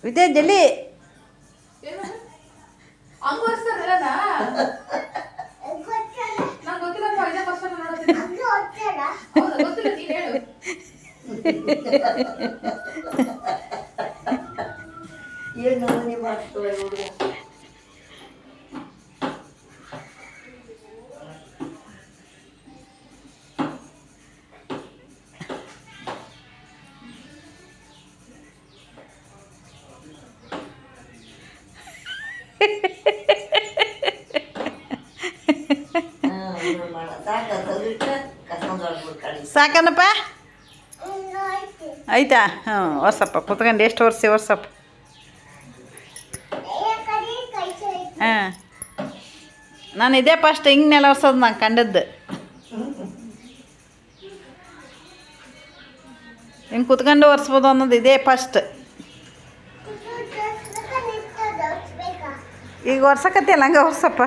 ವಿದ್ಯಾ ಜಲ್ಲಿ ಸಾಕನಪ್ಪ ಆಯ್ತಾ ಹಾಂ ಒರ್ಸಪ್ಪ ಕುತ್ಕೊಂಡು ಎಷ್ಟು ಒರ್ಸಿ ಒರ್ಸಪ್ಪ ಹಾಂ ನಾನು ಇದೇ ಫಸ್ಟ್ ಹಿಂಗೆ ಒರ್ಸೋದು ನಾನು ಕಂಡದ್ದು ಹಿಂಗೆ ಕುತ್ಕೊಂಡು ಒರ್ಸ್ಬೋದು ಅನ್ನೋದು ಇದೇ ಫಸ್ಟ್ ಈಗ ಒರ್ಸಕತ್ತಿಲ್ಲ ಹಂಗೆ ಒರ್ಸಪ್ಪ